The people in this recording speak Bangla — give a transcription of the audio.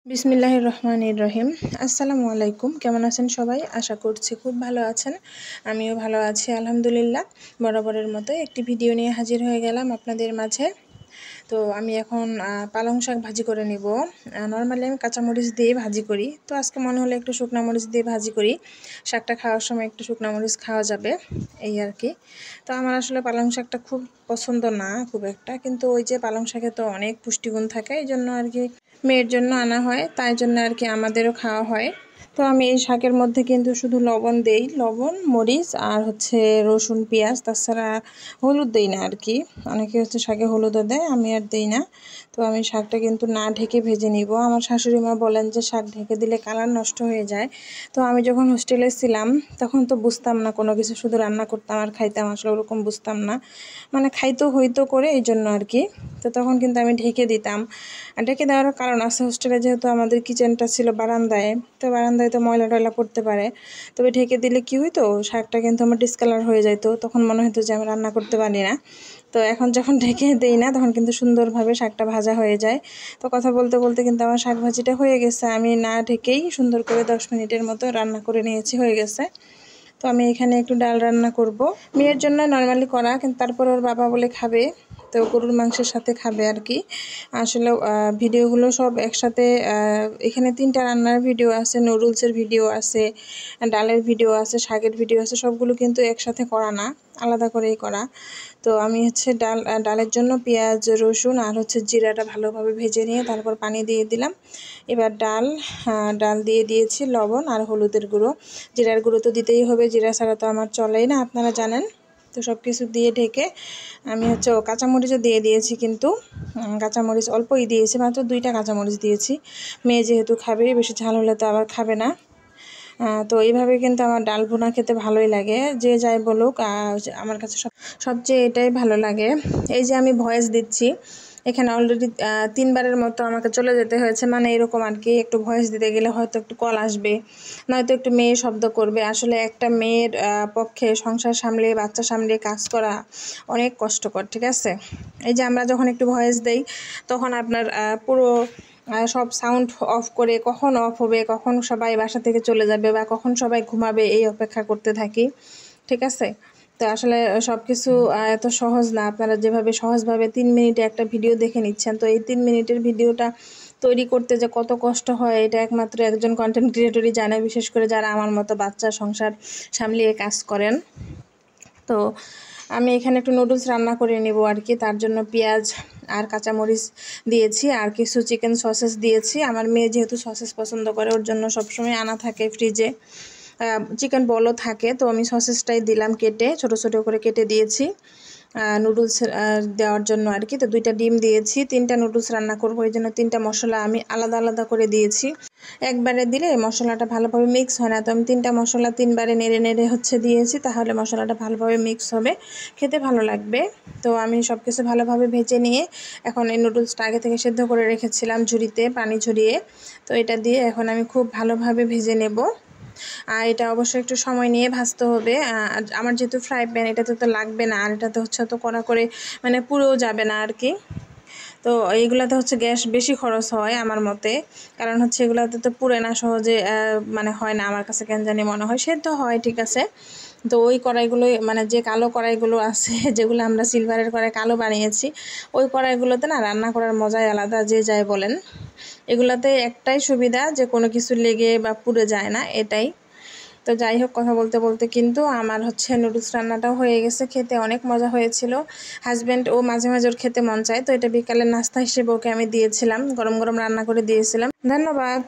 বিসমিল্লাহির রহমানির রহিম। আসসালামু আলাইকুম। কেমন আছেন সবাই? আশা করছি খুব ভালো আছেন। আমিও ভালো আছি আলহামদুলিল্লাহ। বরাবরের মতো একটি ভিডিও নিয়ে হাজির হয়ে গেলাম আপনাদের মাঝে। তো আমি এখন পালং শাক ভাজি করে নিব। নর্মালি আমি কাঁচামরিচ দিয়ে ভাজি করি, তো আজকে মনে হলো একটু শুকনা মরিচ দিয়ে ভাজি করি। শাকটা খাওয়ার সময় একটু শুকনা মরিচ খাওয়া যাবে, এই আর কি। তো আমার আসলে পালং শাকটা খুব পছন্দ না খুব একটা, কিন্তু ওই যে পালং শাকে তো অনেক পুষ্টিগুণ থাকে, এই জন্য আর কি মেয়ের জন্য আনা হয়, তাই জন্য আর কি আমাদেরও খাওয়া হয়। তো আমি এই শাকের মধ্যে কিন্তু শুধু লবণ দেই, লবণ মরিচ আর হচ্ছে রসুন পেঁয়াজ, তাছাড়া হলুদ দেই না আর কি। অনেকে হচ্ছে শাকে হলুদও দেয়, আমি আর দেই না। তো আমি শাকটা কিন্তু না ঢেকে ভেজে নিব। আমার শাশুড়ি মা বলেন যে শাক ঢেকে দিলে কালার নষ্ট হয়ে যায়। তো আমি যখন হোস্টেলে ছিলাম তখন তো বুঝতাম না কোনো কিছু, শুধু রান্না করতাম আর খাইতাম, আসলে ওরকম বুঝতাম না, মানে খাইতো হইতো করে এই জন্য আর কি। তো তখন কিন্তু আমি ঢেকে দিতাম। আর ঢেকে দেওয়ার কারণ আছে, হোস্টেলে যেহেতু আমাদের কিচেনটা ছিল বারান্দায়, তো বারান্দায় তো ময়লা টয়লা পড়তে পারে। তবে ঢেকে দিলে কি হইতো, শাকটা কিন্তু আমার ডিসকালার হয়ে যাইতো, তখন মনে হতো যে আমি রান্না করতে পারি না। তো এখন যখন ঢেকে দেই না তখন কিন্তু সুন্দরভাবে শাকটা ভাজা হয়ে যায়। তো কথা বলতে বলতে কিন্তু আমার শাক ভাজিটা হয়ে গেছে, আমি না ঢেকেই সুন্দর করে 10 মিনিটের মতো রান্না করে নিয়েছি, হয়ে গেছে। তো আমি এখানে একটু ডাল রান্না করব, মেয়ের জন্য নর্মালি করা, কিন্তু তারপর ওর বাবা বলে খাবে, তো গরুর মাংসের সাথে খাবে আর কি। আসলে ভিডিওগুলো সব একসাথে, এখানে 3টা রান্নার ভিডিও আছে, নুডলসের ভিডিও আছে, ডালের ভিডিও আছে, শাকের ভিডিও আছে, সবগুলো কিন্তু একসাথে করা না, আলাদা করেই করা। তো আমি হচ্ছে ডালের জন্য পেঁয়াজ রসুন আর হচ্ছে জিরাটা ভালোভাবে ভেজে নিয়ে তারপর পানি দিয়ে দিলাম। এবার ডাল দিয়ে দিয়েছি লবণ আর হলুদের গুঁড়ো। জিরার গুঁড়ো তো দিতেই হবে, জিরা ছাড়া তো আমার চলেই না, আপনারা জানেন। তো সব কিছু দিয়ে ঢেকে আমি হচ্ছে কাঁচামরিচও দিয়ে দিয়েছি, কিন্তু কাঁচামরিচ অল্পই দিয়েছি, মাত্র 2টা কাঁচামরিচ দিয়েছি। মেয়ে যেহেতু খাবে, বেশি ঝাল হলে তো আবার খাবে না। তো এইভাবে কিন্তু আমার ডাল ভুনা খেতে ভালোই লাগে, যে যাই বলুক, আমার কাছে সবচেয়ে এটাই ভালো লাগে। এই যে আমি ভয়েস দিচ্ছি, এখানে অলরেডি 3বারের মতো আমাকে চলে যেতে হয়েছে, মানে এরকম আর কি। একটু ভয়েস দিতে গেলে হয়তো একটু কল আসবে, নয়তো একটু মেয়ে শব্দ করবে। আসলে একটা মেয়ের পক্ষে সংসার সামলে বাচ্চা সামলে কাজ করা অনেক কষ্টকর, ঠিক আছে। এই যে আমরা যখন একটু ভয়েস দেই তখন আপনার পুরো সব সাউন্ড অফ করে, কখন অফ হবে, কখন সবাই বাসা থেকে চলে যাবে বা কখন সবাই ঘুমাবে, এই অপেক্ষা করতে থাকি, ঠিক আছে। তো আসলে সব কিছু এত সহজ না। আপনারা যেভাবে সহজভাবে 3 মিনিটে একটা ভিডিও দেখে নিচ্ছেন, তো এই 3 মিনিটের ভিডিওটা তৈরি করতে যে কত কষ্ট হয়, এটা একমাত্র একজন কন্টেন্ট ক্রিয়েটরই জানে, বিশেষ করে যারা আমার মতো বাচ্চা সংসার সামলিয়ে কাজ করেন। তো আমি এখানে একটু নুডলস রান্না করে নেব আর কি। তার জন্য পেঁয়াজ আর কাঁচামরিচ দিয়েছি, আর কিছু চিকেন সসেস দিয়েছি। আমার মেয়ে যেহেতু সসেস পছন্দ করে, ওর জন্য সবসময় আনা থাকে ফ্রিজে, চিকেন বলও থাকে। তো আমি সসেসটাই দিলাম কেটে, ছোট ছোট করে কেটে দিয়েছি নুডলস দেওয়ার জন্য আর কি। তো 2টা ডিম দিয়েছি, 3টা নুডলস রান্না করবো, এই জন্য 3টা মশলা আমি আলাদা আলাদা করে দিয়েছি। একবারে দিলে মশলাটা ভালোভাবে মিক্স হয় না, তো আমি 3টা মশলা 3বারে নেড়ে নেড়ে হচ্ছে দিয়েছি, তাহলে মশলাটা ভালোভাবে মিক্স হবে, খেতে ভালো লাগবে। তো আমি সব কিছু ভালোভাবে ভেজে নিয়ে এখন এই নুডলসটা আগে থেকে সেদ্ধ করে রেখেছিলাম ঝুড়িতে পানি ঝরিয়ে, তো এটা দিয়ে এখন আমি খুব ভালোভাবে ভেজে নেব। আর এটা অবশ্যই একটু সময় নিয়ে ভাজতে হবে। আমার যেহেতু ফ্রাই প্যান, এটাতে তো লাগবে না, আর এটাতে হচ্ছে তো কড়া করে মানে পুড়েও যাবে না আর কি। তো এইগুলাতে হচ্ছে গ্যাস বেশি খরচ হয় আমার মতে, কারণ হচ্ছে এগুলাতে তো পুড়ে না সহজে, মানে হয় না আমার কাছে কেন জানি মনে হয়, সেদ্ধ হয় ঠিক আছে। তো ওই কড়াইগুলো, মানে যে কালো কড়াইগুলো আছে যেগুলো আমরা সিলভারের কড়াই কালো বানিয়েছি, ওই কড়াইগুলোতে না রান্না করার মজাই আলাদা, যে যাই বলেন। এগুলাতে একটাই সুবিধা, যে কোনো কিছু লেগে বা পুড়ে যায় না, এটাই। তো যাই হোক, কথা বলতে বলতে কিন্তু আমার হচ্ছে নুডলস রান্নাটাও হয়ে গেছে। খেতে অনেক মজা হয়েছিল। হাজব্যান্ড ও মাঝে মাঝে ওর খেতে মন চায়, তো এটা বিকালের নাস্তা হিসেবে ওকে আমি দিয়েছিলাম, গরম গরম রান্না করে দিয়েছিলাম। ধন্যবাদ।